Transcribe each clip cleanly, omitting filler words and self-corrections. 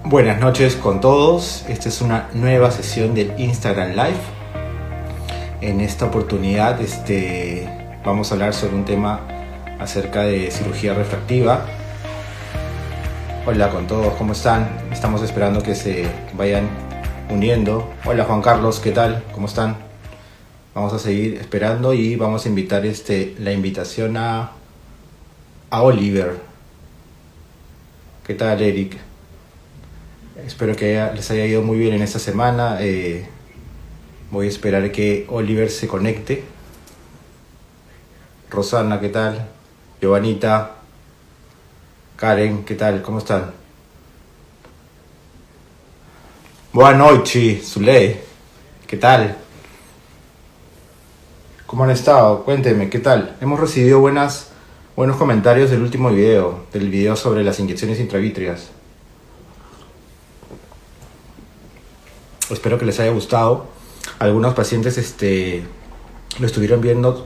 Buenas noches con todos, esta es una nueva sesión del Instagram Live. En esta oportunidad vamos a hablar sobre un tema acerca de cirugía refractiva. Hola con todos, ¿cómo están? Estamos esperando que se vayan uniendo. Hola Juan Carlos, ¿qué tal? ¿Cómo están? Vamos a seguir esperando y vamos a invitar la invitación a Oliver. ¿Qué tal, Eric? Espero que les haya ido muy bien en esta semana. Voy a esperar que Oliver se conecte. Rosana, ¿qué tal? Giovanita, Karen, ¿qué tal? ¿Cómo están? Buenas noches, Zuley. ¿Qué tal? ¿Cómo han estado? Cuéntenme, ¿qué tal? Hemos recibido buenos comentarios del último video, del video sobre las inyecciones intravítreas. Espero que les haya gustado. Algunos pacientes lo estuvieron viendo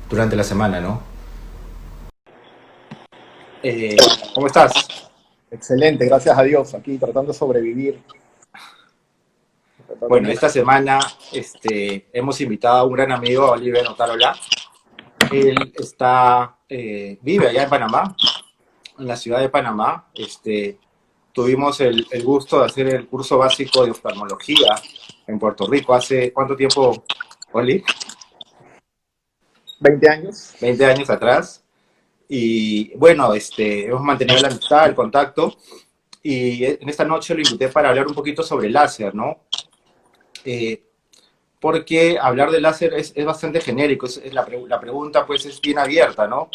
durante la semana, ¿no? ¿Cómo estás? Excelente, gracias a Dios, aquí tratando de sobrevivir. Bueno, esta semana hemos invitado a un gran amigo, Oliver Otarola. Él vive allá en Panamá, en la ciudad de Panamá. Tuvimos el gusto de hacer el curso básico de oftalmología en Puerto Rico. ¿Hace cuánto tiempo, Oli? 20 años. 20 años atrás. Y bueno, hemos mantenido la amistad, el contacto. Y en esta noche lo invité para hablar un poquito sobre láser, ¿no? Porque hablar de láser es bastante genérico. La pregunta, pues, es bien abierta, ¿no?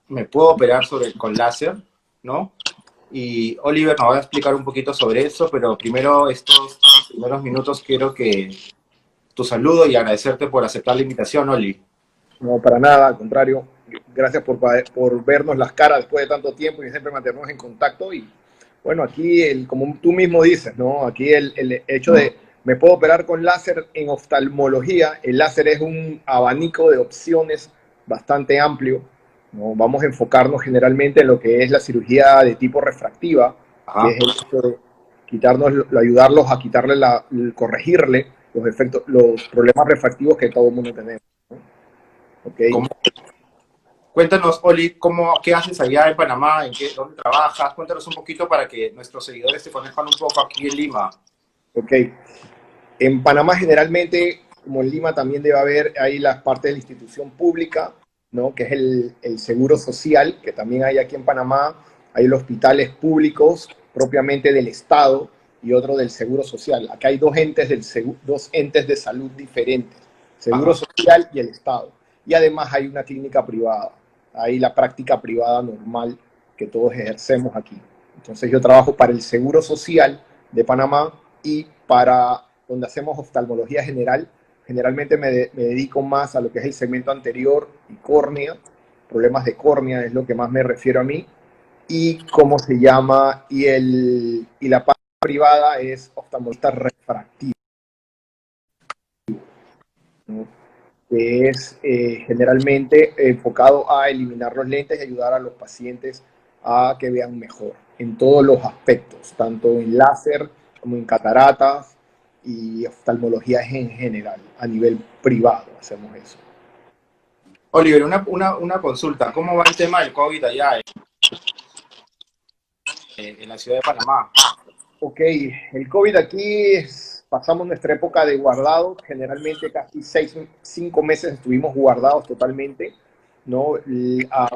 ¿me puedo operar con láser? ¿No? Y Oliver nos va a explicar un poquito sobre eso, pero primero, estos primeros minutos, quiero que tu saludo y agradecerte por aceptar la invitación, Oli. No, para nada, al contrario. Gracias por vernos las caras después de tanto tiempo y siempre mantenernos en contacto. Y bueno, aquí, como tú mismo dices, ¿no? Aquí el hecho de me puedo operar con láser en oftalmología. El láser es un abanico de opciones bastante amplio, ¿no? Vamos a enfocarnos generalmente en lo que es la cirugía de tipo refractiva, que es el hecho de ayudarlos a quitarle corregirle los efectos, los problemas refractivos que todo el mundo tenemos, ¿no? Okay. Cuéntanos, Oli, ¿qué haces allá en Panamá? ¿Dónde trabajas? Cuéntanos un poquito para que nuestros seguidores te conozcan un poco aquí en Lima. Ok. En Panamá generalmente, como en Lima también debe haber ahí la parte de la institución pública, ¿no? Que es el seguro social, que también hay aquí en Panamá. Hay los hospitales públicos propiamente del Estado y otro del seguro social. Acá hay dos entes de salud diferentes, seguro social y el Estado. Y además hay una clínica privada, hay la práctica privada normal que todos ejercemos aquí. Entonces yo trabajo para el Seguro Social de Panamá y para donde hacemos oftalmología general. Generalmente me dedico más a lo que es el segmento anterior y córnea, problemas de córnea es lo que más me refiero a mí, y cómo se llama, y la parte privada es oftalmologista refractivo, ¿no? Que es generalmente enfocado a eliminar los lentes y ayudar a los pacientes a que vean mejor en todos los aspectos, tanto en láser como en cataratas y oftalmología en general, a nivel privado hacemos eso. Oliver, una consulta. ¿Cómo va el tema del COVID allá en la ciudad de Panamá? Ok, el COVID aquí pasamos nuestra época de guardado, generalmente casi 5 meses estuvimos guardados totalmente, ¿no?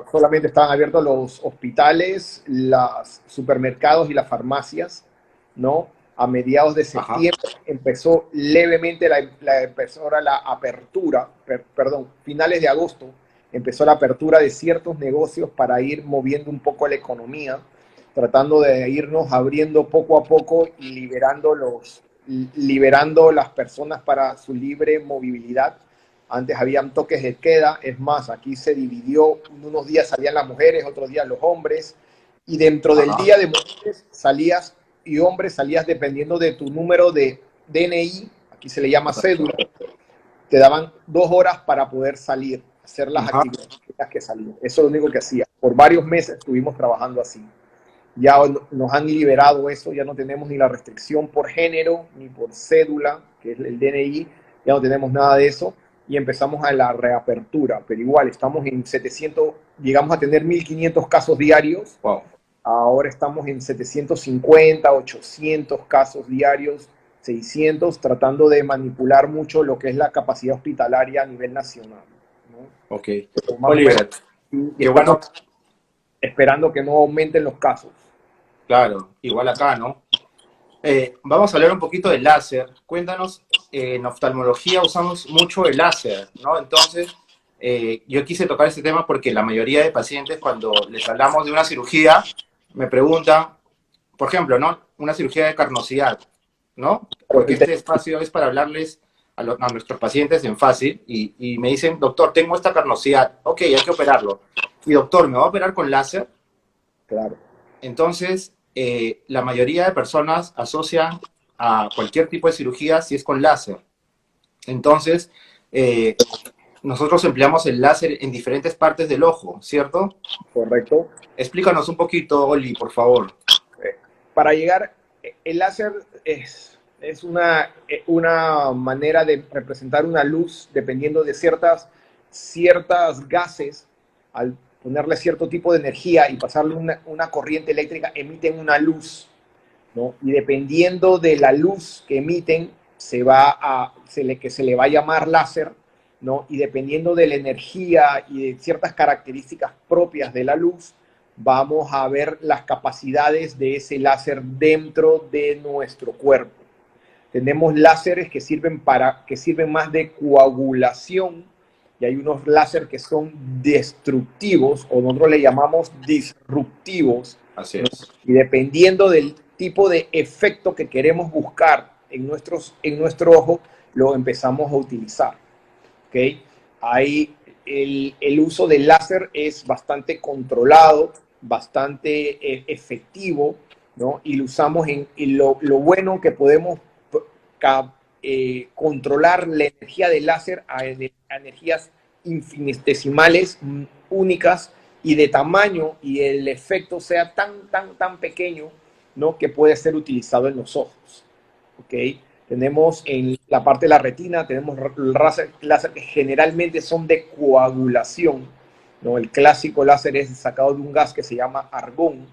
Solamente estaban abiertos los hospitales, los supermercados y las farmacias, ¿no? A mediados de septiembre empezó levemente la apertura, finales de agosto empezó la apertura de ciertos negocios para ir moviendo un poco la economía, tratando de irnos abriendo poco a poco y liberando las personas para su libre movilidad. Antes habían toques de queda, es más, aquí se dividió, unos días salían las mujeres, otros días los hombres, y dentro del día de mujeres salías y hombres salías dependiendo de tu número de DNI, aquí se le llama cédula, te daban 2 horas para poder salir, hacer las actividades que salían. Eso es lo único que hacía. Por varios meses estuvimos trabajando así. Ya nos han liberado eso, ya no tenemos ni la restricción por género, ni por cédula, que es el DNI, ya no tenemos nada de eso, y empezamos a la reapertura, pero igual estamos en 700, llegamos a tener 1.500 casos diarios, Wow. ahora estamos en 750, 800 casos diarios, 600, tratando de manipular mucho lo que es la capacidad hospitalaria a nivel nacional, ¿no? Ok. Pero más o Oliver, menos, y qué estamos bueno, esperando que no aumenten los casos. claro, igual acá, ¿no? Vamos a hablar un poquito del láser. Cuéntanos, en oftalmología usamos mucho el láser, ¿no? Entonces, yo quise tocar este tema porque la mayoría de pacientes cuando les hablamos de una cirugía, me preguntan, por ejemplo, ¿no? Una cirugía de carnosidad, ¿no? Porque este espacio es para hablarles a nuestros pacientes en fácil y me dicen, doctor, tengo esta carnosidad, ok, hay que operarlo. Y doctor, ¿me va a operar con láser? Claro. Entonces, la mayoría de personas asocian a cualquier tipo de cirugía si es con láser. Entonces, eh, nosotros empleamos el láser en diferentes partes del ojo, ¿cierto? Correcto. Explícanos un poquito, Oli, por favor. Para llegar, el láser es una manera de representar una luz dependiendo de ciertas gases. Al ponerle cierto tipo de energía y pasarle una corriente eléctrica, emiten una luz, ¿no? Y dependiendo de la luz que emiten, que se le va a llamar láser, ¿no? Y dependiendo de la energía y de ciertas características propias de la luz, vamos a ver las capacidades de ese láser dentro de nuestro cuerpo. Tenemos láseres que sirven más de coagulación y hay unos láser que son destructivos o nosotros le llamamos disruptivos. Así es. Y dependiendo del tipo de efecto que queremos buscar en nuestro ojo, lo empezamos a utilizar. ¿Okay? Ahí el uso del láser es bastante controlado, bastante efectivo, ¿no? Y lo usamos lo bueno que podemos controlar la energía del láser a energías infinitesimales, únicas y de tamaño, y el efecto sea tan pequeño, ¿no? Que puede ser utilizado en los ojos. ¿Okay? Tenemos en la parte de la retina, tenemos láser que generalmente son de coagulación, ¿no? El clásico láser es sacado de un gas que se llama argón,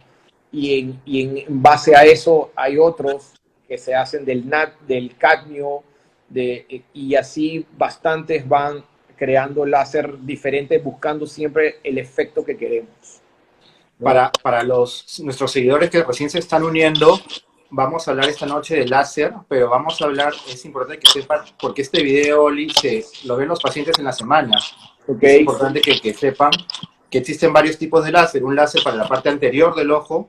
y en base a eso hay otros que se hacen del cadmio, y así bastantes van creando láser diferentes, buscando siempre el efecto que queremos, ¿no? Para nuestros seguidores que recién se están uniendo, vamos a hablar esta noche de láser, pero vamos a hablar, es importante que sepan, porque este video, Oli, lo ven los pacientes en la semana. Okay. Es importante que sepan que existen varios tipos de láser. Un láser para la parte anterior del ojo,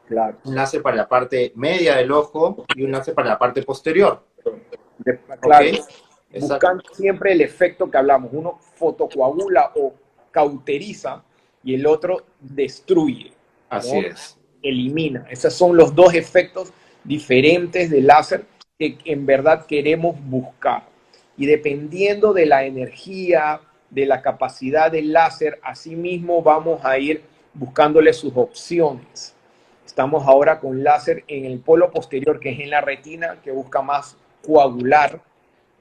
claro. Un láser para la parte media del ojo y un láser para la parte posterior. Claro, ¿Okay? Buscando siempre el efecto que hablamos. Uno fotocoagula o cauteriza y el otro destruye, ¿no? Así es. Elimina. Esos son los dos efectos diferentes del láser que en verdad queremos buscar. Y dependiendo de la energía, de la capacidad del láser, asimismo vamos a ir buscándole sus opciones. Estamos ahora con láser en el polo posterior, que es en la retina, que busca más coagular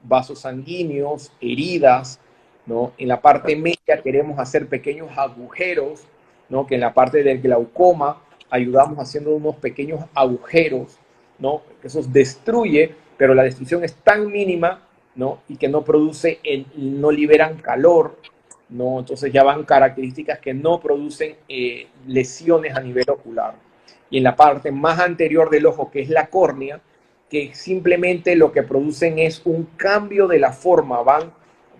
vasos sanguíneos, heridas, ¿no? En la parte media queremos hacer pequeños agujeros, ¿no? Que en la parte del glaucoma ayudamos haciendo unos pequeños agujeros, ¿no? Que eso destruye, pero la destrucción es tan mínima, ¿no? Y que no no liberan calor, ¿no? Entonces ya van características que no producen lesiones a nivel ocular. Y en la parte más anterior del ojo, que es la córnea, que simplemente lo que producen es un cambio de la forma, van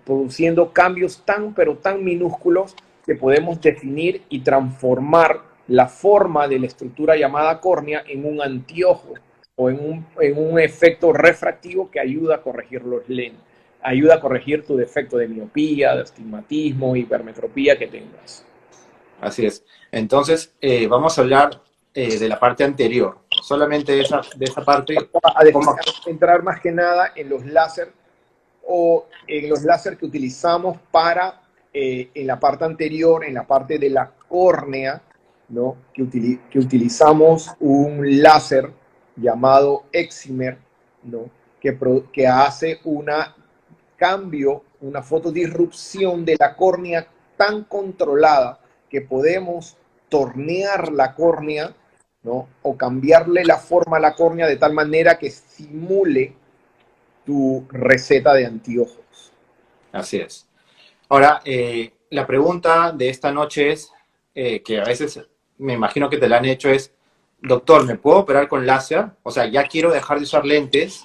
produciendo cambios pero tan minúsculos que podemos definir y transformar la forma de la estructura llamada córnea en un anteojo o en un efecto refractivo que ayuda a corregir los lentes, ayuda a corregir tu defecto de miopía, de astigmatismo, hipermetropía que tengas. Así es. Entonces, vamos a hablar de la parte anterior, solamente de esa parte. A entrar más que nada en los láser que utilizamos para en la parte anterior, en la parte de la córnea, ¿no? Que utilizamos un láser llamado Excimer, ¿no? Que hace una cambio, una fotodisrupción de la córnea tan controlada que podemos tornear la córnea, ¿no? O cambiarle la forma a la córnea de tal manera que simule tu receta de anteojos. Así es. Ahora, la pregunta de esta noche es, que a veces me imagino que te la han hecho, es, doctor, ¿me puedo operar con láser? O sea, ya quiero dejar de usar lentes.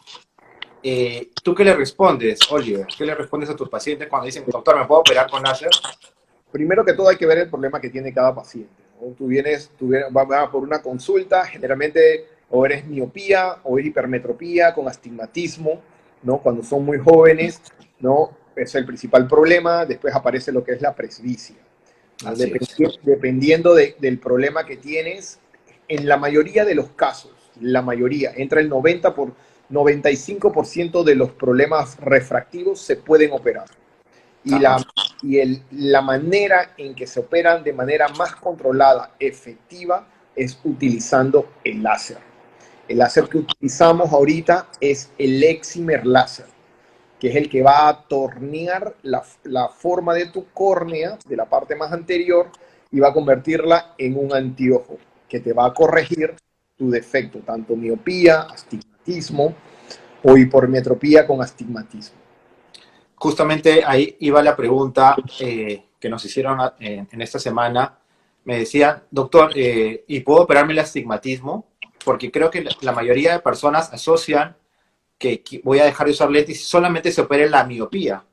¿Tú qué le respondes, Oliver? ¿Qué le respondes a tus pacientes cuando dicen, doctor, ¿me puedo operar con láser? Primero que todo hay que ver el problema que tiene cada paciente, ¿no? Vas por una consulta, generalmente o eres miopía o es hipermetropía con astigmatismo, ¿no? Cuando son muy jóvenes, ¿no? Es el principal problema. Después aparece lo que es la presbicia, ¿no? Dependiendo del problema que tienes, en la mayoría de los casos, la mayoría, entre el 95% de los problemas refractivos se pueden operar. La manera en que se operan de manera más controlada, efectiva, es utilizando el láser. El láser que utilizamos ahorita es el Excimer láser, que es el que va a tornear la forma de tu córnea, de la parte más anterior, y va a convertirla en un anteojo, que te va a corregir tu defecto, tanto miopía, astigmatismo o hipermetropía con astigmatismo. Justamente ahí iba la pregunta que nos hicieron en esta semana. Me decían, doctor, ¿y puedo operarme el astigmatismo? Porque creo que la mayoría de personas asocian que voy a dejar de usar lentes y solamente se opere la miopía.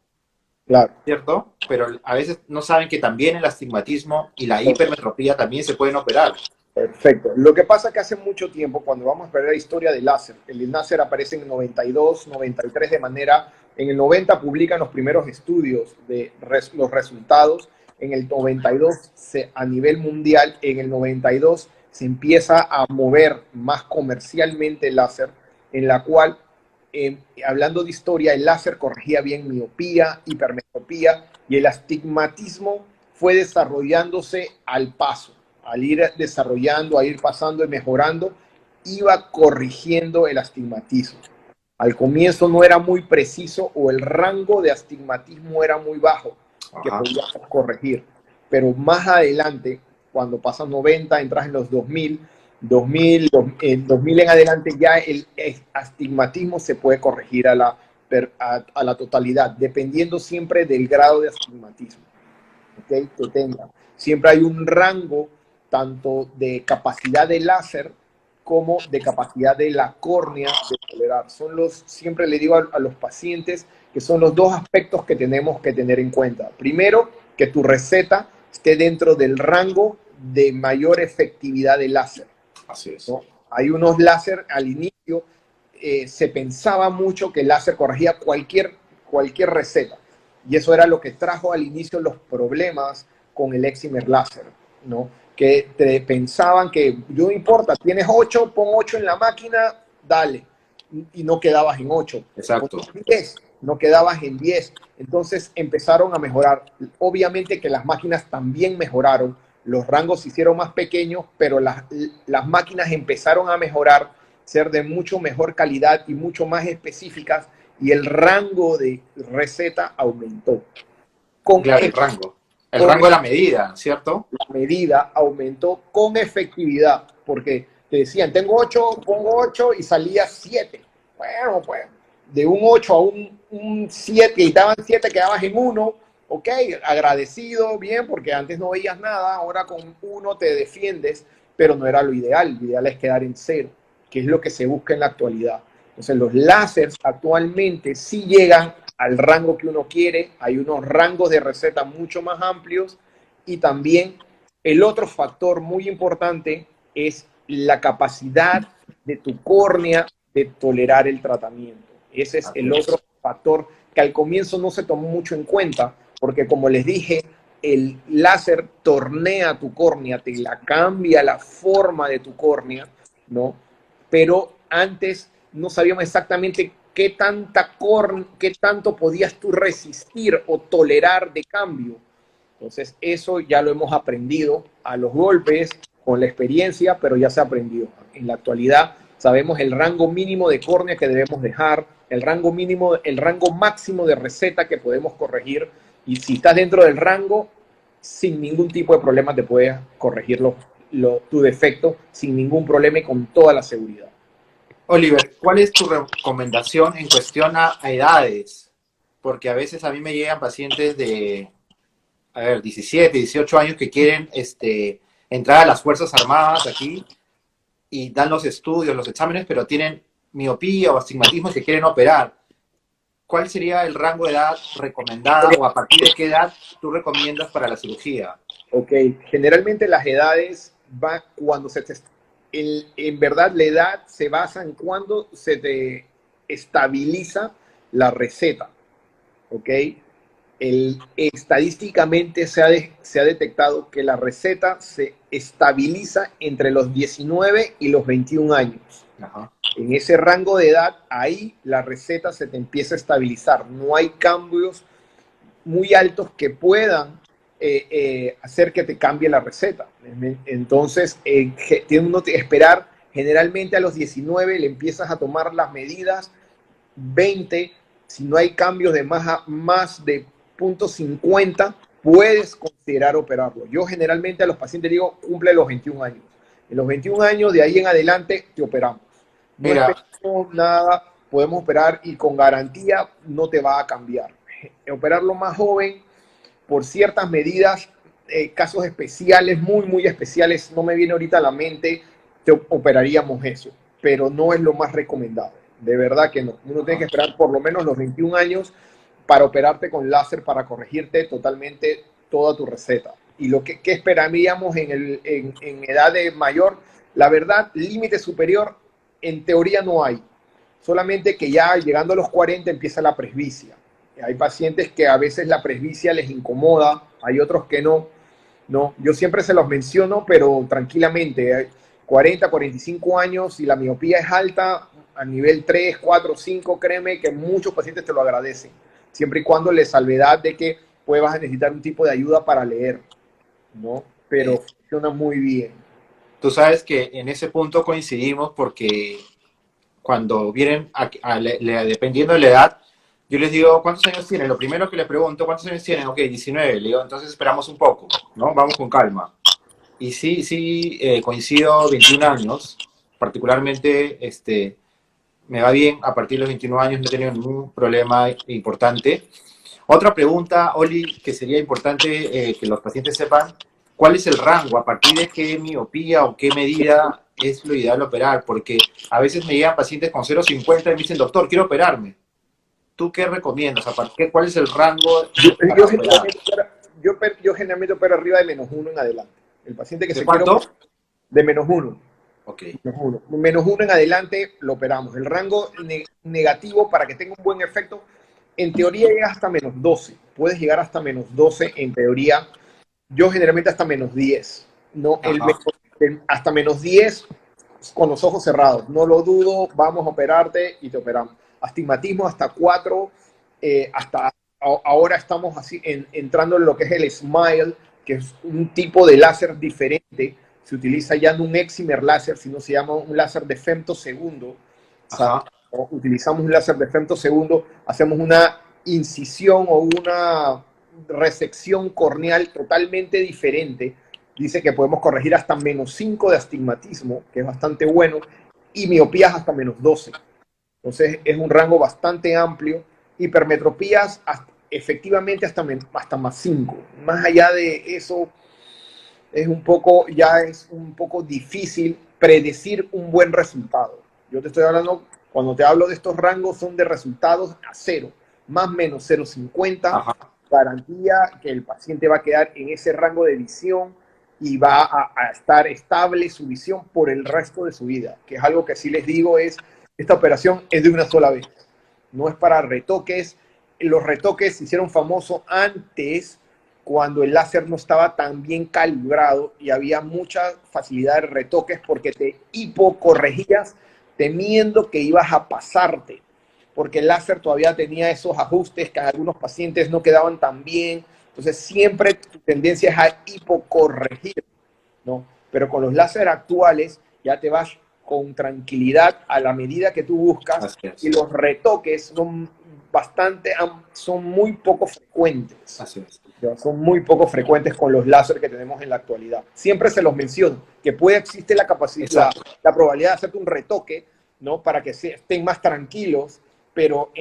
Claro. ¿Cierto? Pero a veces no saben que también el astigmatismo y la hipermetropía también se pueden operar. Perfecto. Lo que pasa es que hace mucho tiempo, cuando vamos a ver la historia del láser, el láser aparece en el 92, 93 de manera, en el 90 publican los primeros estudios de los resultados, en el 92 a nivel mundial, en el 92 se empieza a mover más comercialmente el láser, en la cual, hablando de historia, el láser corregía bien miopía, hipermetropía, y el astigmatismo fue desarrollándose al paso. Al ir desarrollando, a ir pasando y mejorando, iba corrigiendo el astigmatismo. Al comienzo no era muy preciso o el rango de astigmatismo era muy bajo, que podíamos corregir. Pero más adelante, cuando pasan 90, entras en los 2000 en adelante ya el astigmatismo se puede corregir a la totalidad, dependiendo siempre del grado de astigmatismo, ¿okay? Que tenga. Siempre hay un rango tanto de capacidad de láser como de capacidad de la córnea de tolerar. Siempre le digo a los pacientes que son los dos aspectos que tenemos que tener en cuenta. Primero, que tu receta esté dentro del rango de mayor efectividad de láser. Así es. ¿No? Hay unos láser al inicio, se pensaba mucho que el láser corregía cualquier receta. Y eso era lo que trajo al inicio los problemas con el Excimer láser, ¿no? Que pensaban que no importa, tienes 8, pon 8 en la máquina, dale. Y no quedabas en 8. Exacto. Pon 10, no quedabas en 10. Entonces empezaron a mejorar. Obviamente que las máquinas también mejoraron. Los rangos se hicieron más pequeños, pero las máquinas empezaron a mejorar, ser de mucho mejor calidad y mucho más específicas, y el rango de receta aumentó. Claro, el rango. El rango de la medida, ¿cierto? La medida aumentó con efectividad, porque te decían, tengo 8, pongo 8 y salía 7. Bueno, pues, de un 8 a un 7, y daban 7, quedabas en 1, ok, agradecido, bien, porque antes no veías nada, ahora con 1 te defiendes, pero no era lo ideal es quedar en 0, que es lo que se busca en la actualidad. Entonces los láseres actualmente sí llegan al rango que uno quiere, hay unos rangos de receta mucho más amplios, y también el otro factor muy importante es la capacidad de tu córnea de tolerar el tratamiento. Ese es el otro factor que al comienzo no se tomó mucho en cuenta, porque como les dije, el láser tornea tu córnea, te la cambia la forma de tu córnea, ¿no? Pero antes no sabíamos exactamente qué tanto podías tú resistir o tolerar de cambio. Entonces, eso ya lo hemos aprendido a los golpes, con la experiencia, pero ya se aprendió. En la actualidad sabemos el rango mínimo de córnea que debemos dejar, el rango mínimo, el rango máximo de receta que podemos corregir, y si estás dentro del rango, sin ningún tipo de problema te puedes corregir tu defecto sin ningún problema y con toda la seguridad. Oliver, ¿cuál es tu recomendación en cuestión a edades? Porque a veces a mí me llegan pacientes de, a ver, 17, 18 años que quieren entrar a las Fuerzas Armadas aquí y dan los estudios, los exámenes, pero tienen miopía o astigmatismo y se quieren operar. ¿Cuál sería el rango de edad recomendada o a partir de qué edad tú recomiendas para la cirugía? Ok, generalmente las edades va cuando en verdad la edad se basa en cuando se te estabiliza la receta, ok. Estadísticamente se ha detectado que la receta se estabiliza entre los 19 y los 21 años. Ajá. En ese rango de edad, ahí la receta se te empieza a estabilizar. No hay cambios muy altos que puedan hacer que te cambie la receta. Entonces, tiene uno que esperar. Generalmente a los 19 le empiezas a tomar las medidas, 20, si no hay cambios de más de 0.50, puedes considerar operarlo. Yo generalmente a los pacientes digo, cumple los 21 años. En los 21 años, de ahí en adelante, te operamos. No esperamos nada, podemos operar y con garantía no te va a cambiar. Operarlo más joven, por ciertas medidas, casos especiales, muy especiales, no me viene ahorita a la mente, te operaríamos eso, pero no es lo más recomendado. De verdad que no. Uno tiene que esperar por lo menos los 21 años para operarte con láser, para corregirte totalmente toda tu receta. Y lo que esperaríamos en edad de mayor, la verdad, límite superior, en teoría no hay. Solamente que ya llegando a los 40 empieza la presbicia. Hay pacientes que a veces la presbicia les incomoda, hay otros que no. Yo siempre se los menciono, pero tranquilamente. 40, 45 años, si la miopía es alta, a nivel 3, 4, 5, créeme que muchos pacientes te lo agradecen, siempre y cuando le salvedad de que puedas necesitar un tipo de ayuda para leer, ¿no? Pero funciona muy bien. Tú sabes que en ese punto coincidimos porque cuando vienen, dependiendo de la edad, yo les digo, ¿cuántos años tienen? Lo primero que les pregunto, ¿cuántos años tienen? Ok, 19. Le digo, entonces esperamos un poco, ¿no? Vamos con calma. Y sí, coincido, 21 años, particularmente, me va bien, a partir de los 21 años no he tenido ningún problema importante. Otra pregunta, Oli, que sería importante que los pacientes sepan, ¿cuál es el rango? ¿A partir de qué miopía o qué medida es lo ideal operar? Porque a veces me llegan pacientes con 0,50 y me dicen, doctor, quiero operarme. ¿Tú qué recomiendas? ¿Cuál es el rango para operar? Yo generalmente opero arriba de -1 en adelante. El paciente que ¿De se cuánto? quiere de -1. Ok. -1 en adelante lo operamos. El rango negativo para que tenga un buen efecto, en teoría llega hasta -12. Puedes llegar hasta -12 en teoría. Yo generalmente hasta -10. No, hasta -10 con los ojos cerrados. No lo dudo, vamos a operarte y te operamos. Astigmatismo hasta 4, hasta ahora estamos así entrando en lo que es el SMILE, que es un tipo de láser diferente. Se utiliza ya no un excimer láser, sino se llama un láser de femtosegundo. Utilizamos un láser de femtosegundo, hacemos una incisión o una resección corneal totalmente diferente. Dice que podemos corregir hasta -5 de astigmatismo, que es bastante bueno, y miopías hasta -12. Entonces es un rango bastante amplio. Hipermetropías efectivamente hasta +5. Más allá de eso, es un poco difícil predecir un buen resultado. Yo te estoy hablando, cuando te hablo de estos rangos, son de resultados a 0, más menos 0,50, garantía que el paciente va a quedar en ese rango de visión y va a estar estable su visión por el resto de su vida, que es algo que sí les digo, esta operación es de una sola vez, no es para retoques. Los retoques se hicieron famosos antes, cuando el láser no estaba tan bien calibrado y había mucha facilidad de retoques porque te hipocorregías temiendo que ibas a pasarte, porque el láser todavía tenía esos ajustes que a algunos pacientes no quedaban tan bien. Entonces siempre tu tendencia es a hipocorregir, ¿no? pero con los láser actuales ya te vas con tranquilidad a la medida que tú buscas y los retoques son muy poco frecuentes. Así es. Son muy poco frecuentes con los láser que tenemos en la actualidad. Siempre se los menciono, que puede existir la capacidad, la probabilidad de hacerte un retoque, ¿no? Para que estén más tranquilos, pero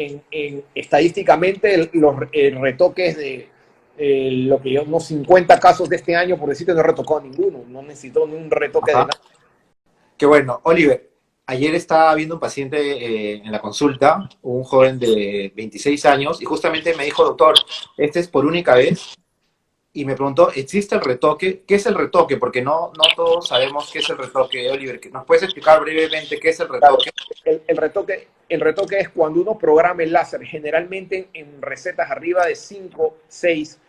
estadísticamente el retoque es de lo que yo, unos 50 casos de este año, por decirte, no he retocado ninguno, no necesito ni un retoque de nada. Qué bueno. Oliver, ayer estaba viendo un paciente en la consulta, un joven de 26 años, y justamente me dijo, doctor, este es por única vez, y me preguntó, ¿existe el retoque? ¿Qué es el retoque? Porque no todos sabemos qué es el retoque, Oliver. ¿Nos puedes explicar brevemente qué es el retoque? Claro, el retoque es cuando uno programa el láser, generalmente en recetas arriba de 5, 6,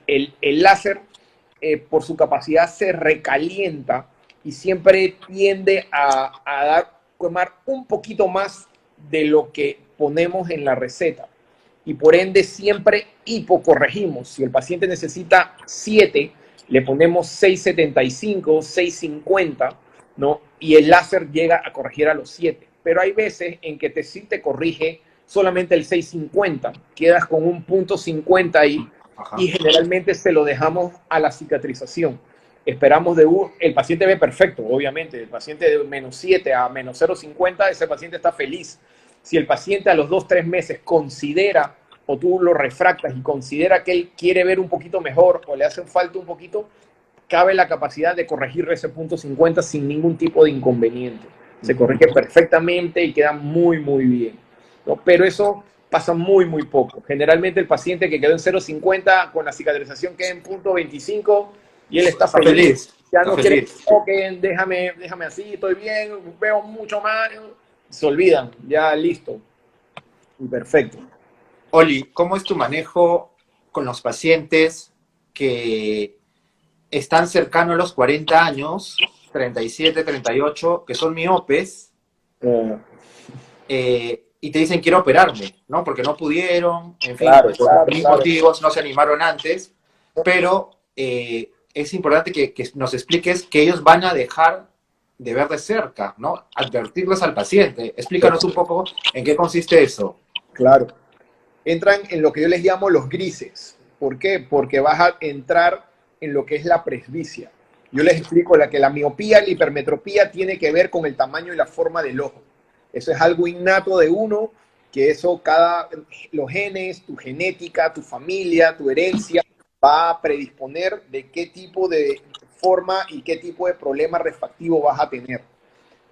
el láser por su capacidad se recalienta y siempre tiende a tomar un poquito más de lo que ponemos en la receta. Y por ende siempre hipocorregimos. Si el paciente necesita 7, le ponemos 6,75, 6,50, ¿no? Y el láser llega a corregir a los 7. Pero hay veces en que sí te corrige solamente el 6,50. Quedas con un punto 50 ahí. Ajá. Y generalmente se lo dejamos a la cicatrización. Esperamos el paciente ve perfecto, obviamente. El paciente de menos 7 a menos 0,50, ese paciente está feliz. Si el paciente a los 2-3 meses considera, o tú lo refractas y considera que él quiere ver un poquito mejor o le hace falta un poquito, cabe la capacidad de corregir ese punto 50 sin ningún tipo de inconveniente. Se corrige perfectamente y queda muy, muy bien, ¿no? Pero eso pasa muy, muy poco. Generalmente el paciente que quedó en 0,50 con la cicatrización queda en punto 25 y él está feliz. Ya no quiere que toquen, déjame así, estoy bien, veo mucho más. Se olvidan, ya listo. Y perfecto. Oli, ¿cómo es tu manejo con los pacientes que están cercanos a los 40 años, 37, 38, que son miopes, y te dicen quiero operarme, ¿no? Porque no pudieron, en fin, por mil motivos no se animaron antes, pero es importante que nos expliques que ellos van a dejar de ver de cerca, ¿no? Advertirles al paciente. Explícanos un poco en qué consiste eso. Claro. Entran en lo que yo les llamo los grises. ¿Por qué? Porque vas a entrar en lo que es la presbicia. Yo les explico que la miopía y la hipermetropía tiene que ver con el tamaño y la forma del ojo. Eso es algo innato de uno, que eso los genes, tu genética, tu familia, tu herencia, va a predisponer de qué tipo de forma y qué tipo de problema refractivo vas a tener.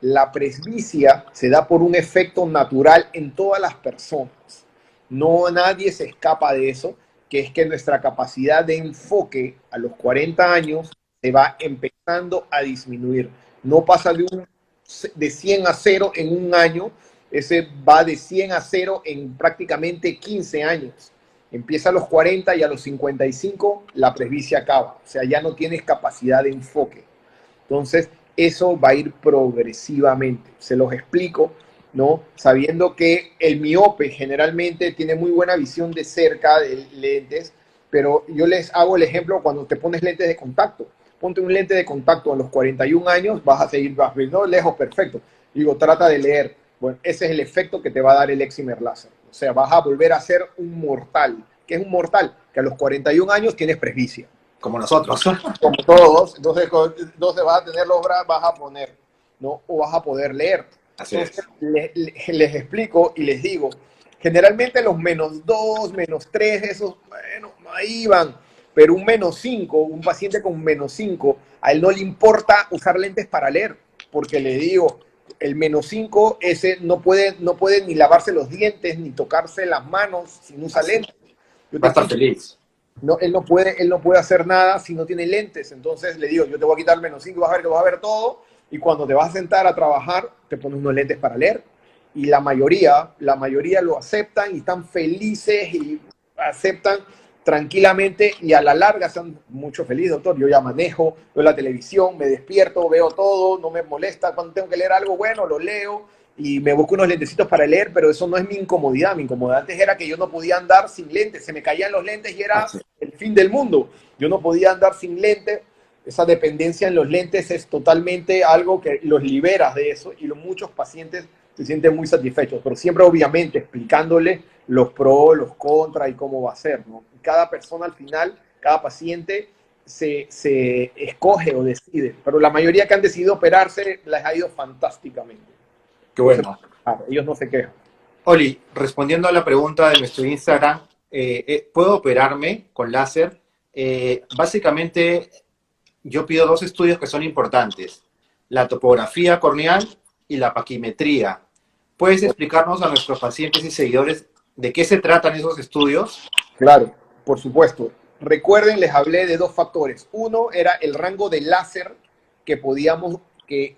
La presbicia se da por un efecto natural en todas las personas. No, nadie se escapa de eso, que es que nuestra capacidad de enfoque a los 40 años se va empezando a disminuir. No pasa de 100 a 0 en un año, ese va de 100 a 0 en prácticamente 15 años. Empieza a los 40 y a los 55 la presbicia acaba. O sea, ya no tienes capacidad de enfoque. Entonces, eso va a ir progresivamente. Se los explico, ¿no? Sabiendo que el miope generalmente tiene muy buena visión de cerca de lentes, pero yo les hago el ejemplo cuando te pones lentes de contacto. Ponte un lente de contacto a los 41 años, vas viendo lejos, perfecto. Digo, trata de leer. Bueno, ese es el efecto que te va a dar el excimer láser. O sea, vas a volver a ser un mortal. ¿Qué es un mortal? Que a los 41 años tienes presbicia. Como nosotros. Como todos. Entonces vas a tener los brazos, vas a poner, ¿no? O vas a poder leer. Así entonces, les explico y les digo, generalmente los -2, -3, esos, bueno, ahí van. Pero un -5, un paciente con -5, a él no le importa usar lentes para leer. Porque le digo, el -5, ese no puede ni lavarse los dientes, ni tocarse las manos si no usa lentes. Va a estar feliz. No, él no puede hacer nada si no tiene lentes. Entonces le digo, yo te voy a quitar el -5, vas a ver que vas a ver todo, y cuando te vas a sentar a trabajar, te pones unos lentes para leer. Y la mayoría lo aceptan y están felices y aceptan tranquilamente, y a la larga están mucho felices, doctor. Yo ya manejo, veo la televisión, me despierto, veo todo, no me molesta. Cuando tengo que leer algo, bueno, lo leo y me busco unos lentecitos para leer, pero eso no es mi incomodidad. Mi incomodidad antes era que yo no podía andar sin lentes, se me caían los lentes y era el fin del mundo. Yo no podía andar sin lentes, Esa dependencia en los lentes es totalmente algo que los liberas de eso y muchos pacientes se sienten muy satisfechos, pero siempre obviamente explicándole los pros, los contras y cómo va a ser, ¿no? Cada persona al final, cada paciente se escoge o decide, pero la mayoría que han decidido operarse les ha ido fantásticamente. Qué bueno. Ellos no se quejan. Oli, respondiendo a la pregunta de nuestro Instagram, ¿puedo operarme con láser? Básicamente, yo pido dos estudios que son importantes, la topografía corneal y la paquimetría. ¿Puedes explicarnos a nuestros pacientes y seguidores de qué se tratan esos estudios? Claro, por supuesto. Recuerden, les hablé de dos factores. Uno era el rango de láser que podíamos, que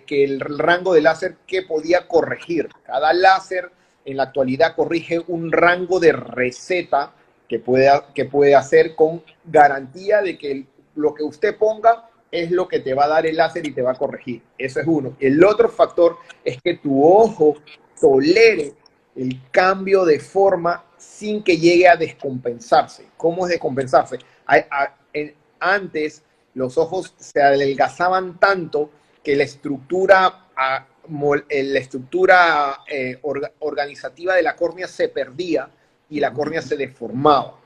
el rango de láser que podía corregir. Cada láser en la actualidad corrige un rango de receta que puede hacer con garantía de que lo que usted ponga es lo que te va a dar el láser y te va a corregir. Eso es uno. El otro factor es que tu ojo tolere el cambio de forma sin que llegue a descompensarse. ¿Cómo es descompensarse? Antes los ojos se adelgazaban tanto que la estructura, organizativa de la córnea se perdía y la córnea se deformaba,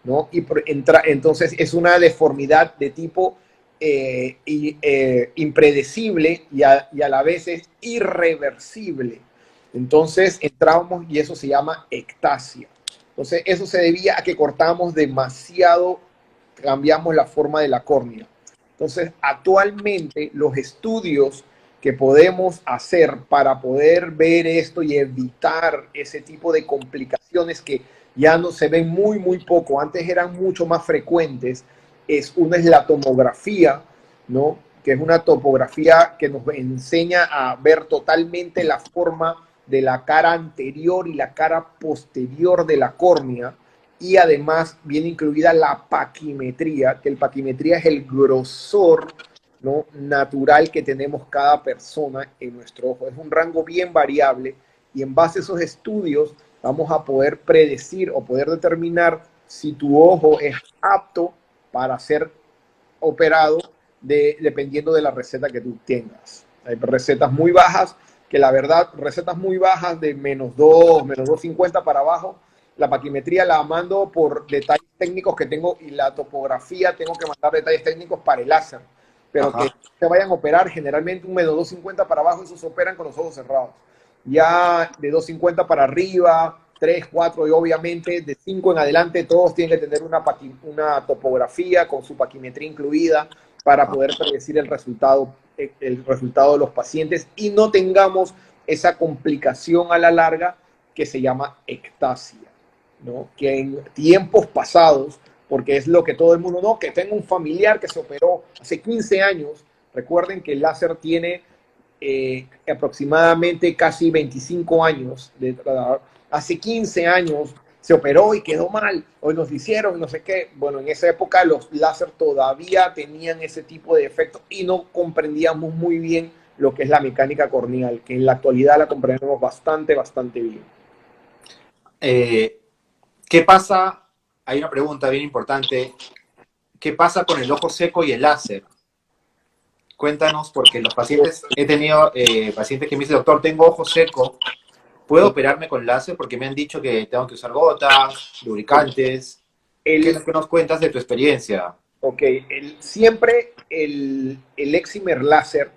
¿no? Entonces es una deformidad de tipo impredecible y a la vez es irreversible. Entonces entramos y eso se llama ectasia. Entonces eso se debía a que cortábamos demasiado, cambiamos la forma de la córnea. Entonces actualmente los estudios que podemos hacer para poder ver esto y evitar ese tipo de complicaciones que ya no se ven muy, muy poco, antes eran mucho más frecuentes, una es la tomografía, ¿no? Que es una topografía que nos enseña a ver totalmente la forma de la cara anterior y la cara posterior de la córnea, y además viene incluida la paquimetría, que el paquimetría es el grosor, ¿no?, natural que tenemos cada persona en nuestro ojo. Es un rango bien variable y en base a esos estudios vamos a poder predecir o poder determinar si tu ojo es apto para ser operado dependiendo de la receta que tú tengas. Hay recetas muy bajas, que la verdad, recetas muy bajas de -2, -2.50 para abajo, la paquimetría la mando por detalles técnicos que tengo y la topografía tengo que mandar detalles técnicos para el láser. Pero que se vayan a operar, generalmente un -2.50 para abajo, esos se operan con los ojos cerrados. Ya de 2.50 para arriba, 3, 4 y obviamente de 5 en adelante, todos tienen que tener una topografía con su paquimetría incluida para poder predecir el resultado de los pacientes y no tengamos esa complicación a la larga que se llama ectasia, ¿no? Que en tiempos pasados, porque es lo que todo el mundo, no, que tengo un familiar que se operó hace 15 años, recuerden que el láser tiene aproximadamente casi 25 años de hace 15 años se operó y quedó mal, hoy nos hicieron no sé qué. Bueno, en esa época los láser todavía tenían ese tipo de efectos y no comprendíamos muy bien lo que es la mecánica corneal, que en la actualidad la comprendemos bastante bien. ¿Qué pasa? Hay una pregunta bien importante. ¿Qué pasa con el ojo seco y el láser? Cuéntanos, porque los pacientes, he tenido pacientes que me dicen, doctor, tengo ojo seco, ¿puedo operarme con láser? Porque me han dicho que tengo que usar gotas, lubricantes. ¿Qué nos cuentas de tu experiencia? Ok, siempre el excimer láser,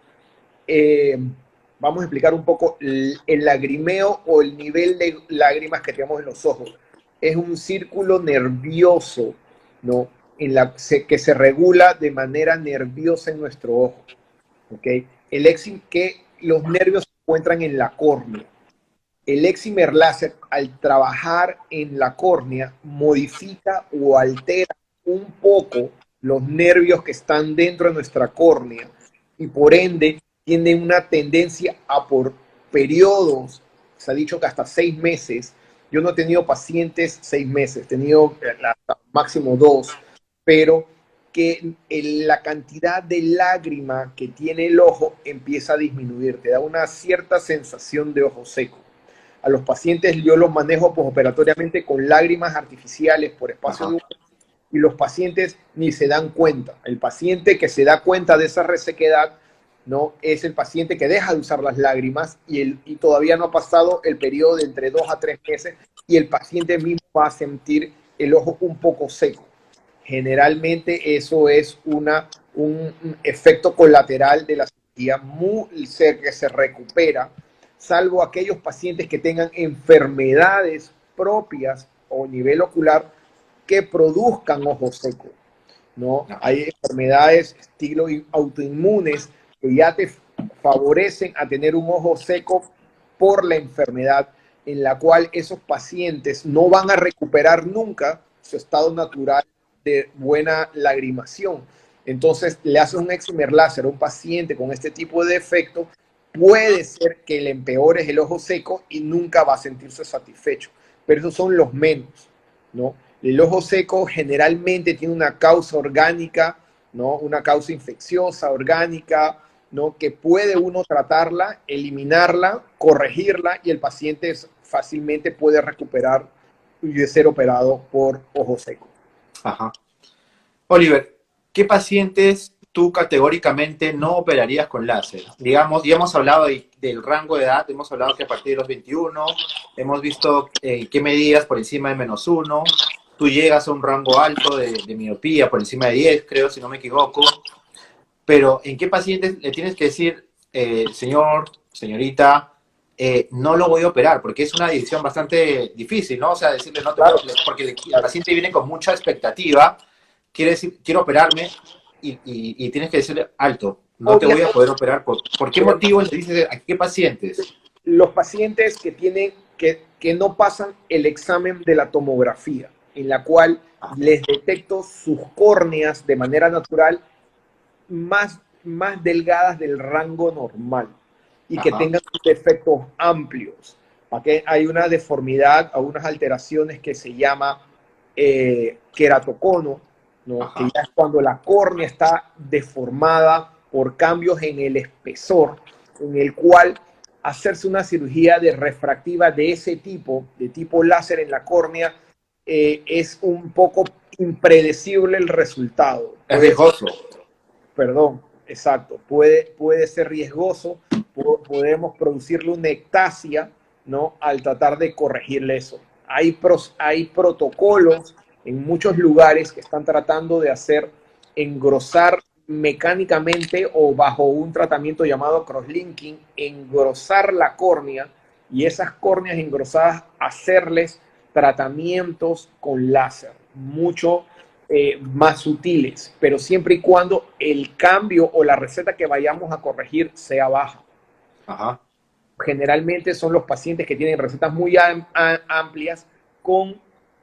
vamos a explicar un poco el lagrimeo o el nivel de lágrimas que tenemos en los ojos. Es un círculo nervioso, ¿no?, que se regula de manera nerviosa en nuestro ojo. ¿Okay? Que los nervios se encuentran en la córnea. El excimer láser, al trabajar en la córnea, modifica o altera un poco los nervios que están dentro de nuestra córnea y por ende tiene una tendencia a por periodos, se ha dicho que hasta 6 meses. Yo no he tenido pacientes 6 meses, he tenido hasta máximo 2, pero que la cantidad de lágrima que tiene el ojo empieza a disminuir, te da una cierta sensación de ojo seco. A los pacientes yo los manejo posoperatoriamente con lágrimas artificiales por espacio de y los pacientes ni se dan cuenta. El paciente que se da cuenta de esa resequedad, ¿no? Es el paciente que deja de usar las lágrimas y todavía no ha pasado el periodo de entre 2 a 3 meses y el paciente mismo va a sentir el ojo un poco seco. Generalmente eso es un efecto colateral de la cirugía que se recupera, salvo aquellos pacientes que tengan enfermedades propias o nivel ocular que produzcan ojo seco, ¿no? Hay enfermedades estilo autoinmunes que ya te favorecen a tener un ojo seco por la enfermedad, en la cual esos pacientes no van a recuperar nunca su estado natural de buena lagrimación. Entonces, le haces un excimer láser a un paciente con este tipo de defecto, puede ser que le empeores el ojo seco y nunca va a sentirse satisfecho. Pero esos son los menos, ¿no? El ojo seco generalmente tiene una causa orgánica, ¿no? Una causa infecciosa, orgánica, ¿no? Que puede uno tratarla, eliminarla, corregirla y el paciente fácilmente puede recuperar y ser operado por ojo seco. Ajá. Oliver, ¿qué pacientes tú categóricamente no operarías con láser? Digamos, ya hemos hablado del rango de edad, hemos hablado que a partir de los 21, hemos visto qué medidas por encima de -1, tú llegas a un rango alto de miopía, por encima de 10, creo, si no me equivoco, pero ¿en qué pacientes le tienes que decir, señor, señorita, no lo voy a operar? Porque es una decisión bastante difícil, ¿no? O sea, decirle no te voy a operar, porque el paciente viene con mucha expectativa, quiere decir, quiero operarme, y tienes que decirle, alto, no te voy a poder operar. ¿Por qué motivo le dices a qué pacientes? Los pacientes que tienen, que no pasan el examen de la tomografía, en la cual les detecto sus córneas de manera natural más delgadas del rango normal y que tengan defectos amplios. Aquí hay una deformidad o unas alteraciones que se llama queratocono, ¿no? Que ya es cuando la córnea está deformada por cambios en el espesor, en el cual hacerse una cirugía de refractiva de ese tipo, de tipo láser en la córnea, es un poco impredecible el resultado. Es riesgoso. Perdón, exacto. Puede ser riesgoso, podemos producirle una ectasia, ¿no? Al tratar de corregirle eso. Hay protocolos en muchos lugares que están tratando de hacer engrosar mecánicamente o bajo un tratamiento llamado crosslinking, engrosar la córnea y esas córneas engrosadas hacerles tratamientos con láser, mucho más sutiles, pero siempre y cuando el cambio o la receta que vayamos a corregir sea baja. Ajá. Generalmente son los pacientes que tienen recetas muy amplias con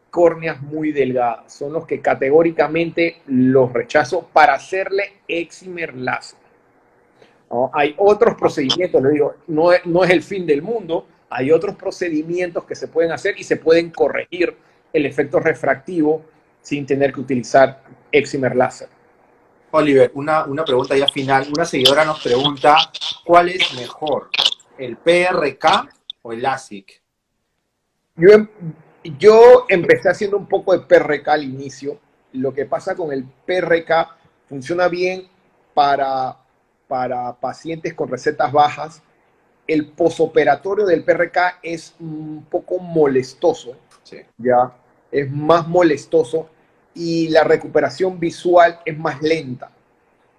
córneas muy delgadas. Son los que categóricamente los rechazo para hacerle excimer láser. ¿No? Hay otros procedimientos, le digo, no es el fin del mundo, hay otros procedimientos que se pueden hacer y se pueden corregir el efecto refractivo sin tener que utilizar excimer láser. Oliver, una pregunta ya final. Una seguidora nos pregunta, ¿cuál es mejor, el PRK o el LASIK? Yo empecé haciendo un poco de PRK al inicio. Lo que pasa con el PRK funciona bien para pacientes con recetas bajas. El posoperatorio del PRK es un poco molestoso, sí. ¿Ya? Es más molestoso y la recuperación visual es más lenta,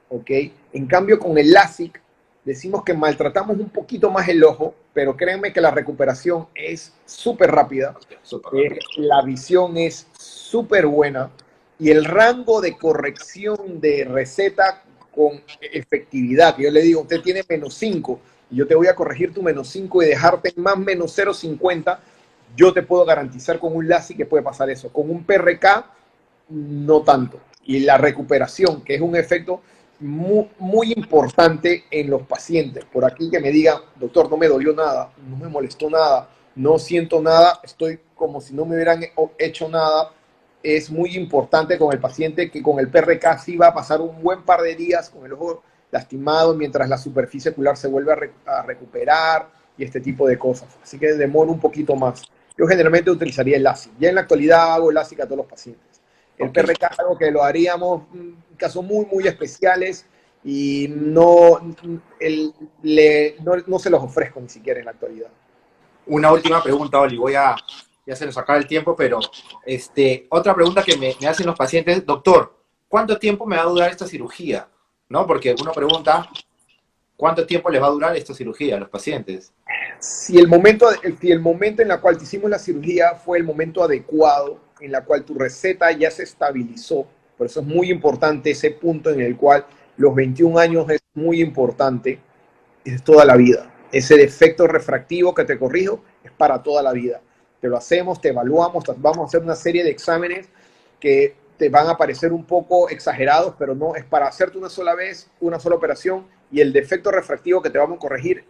¿ok? En cambio, con el LASIK decimos que maltratamos un poquito más el ojo, pero créanme que la recuperación es súper rápida, la visión es súper buena y el rango de corrección de receta con efectividad, yo le digo, usted tiene -5 y yo te voy a corregir tu -5 y dejarte en más -0.50, yo te puedo garantizar con un LASIK que puede pasar eso. Con un PRK, no tanto. Y la recuperación, que es un efecto muy importante en los pacientes. Por aquí que me digan, doctor, no me dolió nada, no me molestó nada, no siento nada, estoy como si no me hubieran hecho nada. Es muy importante con el paciente que con el PRK sí va a pasar un buen par de días con el ojo lastimado mientras la superficie ocular se vuelve a recuperar y este tipo de cosas. Así que demora un poquito más. Yo generalmente utilizaría el LASIK. Ya en la actualidad hago LASIK a todos los pacientes. El Ok. PRK es algo que lo haríamos en casos muy, muy especiales y no se los ofrezco ni siquiera en la actualidad. Una última pregunta, Oli. Ya se nos acaba el tiempo, pero otra pregunta que me hacen los pacientes, doctor, ¿cuánto tiempo me va a durar esta cirugía? ¿No? Porque uno pregunta, ¿cuánto tiempo les va a durar esta cirugía a los pacientes? Si el momento en el cual te hicimos la cirugía fue el momento adecuado, en la cual tu receta ya se estabilizó, por eso es muy importante ese punto en el cual los 21 años es muy importante, es toda la vida. Ese defecto refractivo que te corrijo es para toda la vida. Te lo hacemos, te evaluamos, vamos a hacer una serie de exámenes que te van a parecer un poco exagerados, pero no, es para hacerte una sola vez, una sola operación, y el defecto refractivo que te vamos a corregir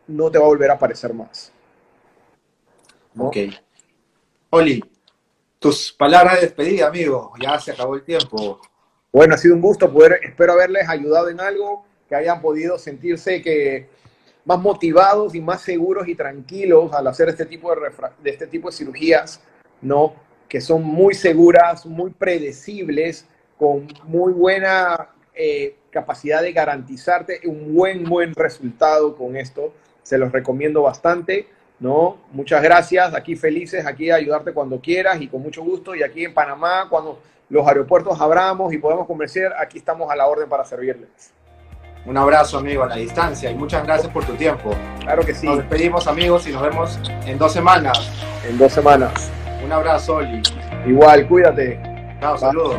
no te va a volver a aparecer más, ¿no? Ok. Oli, tus palabras de despedida, amigo. Ya se acabó el tiempo. Bueno, ha sido un gusto espero haberles ayudado en algo, que hayan podido sentirse más motivados y más seguros y tranquilos al hacer este tipo de cirugías, ¿no? Que son muy seguras, muy predecibles, con muy buena capacidad de garantizarte un buen resultado con esto. Se los recomiendo bastante, ¿no? Muchas gracias, aquí felices, aquí a ayudarte cuando quieras y con mucho gusto. Y aquí en Panamá, cuando los aeropuertos abramos y podemos comerciar, aquí estamos a la orden para servirles. Un abrazo, amigo, a la distancia y muchas gracias por tu tiempo. Claro que sí. Nos despedimos, amigos, y nos vemos en 2 semanas. En 2 semanas. Un abrazo, Oli. Igual, cuídate. Chao, saludos.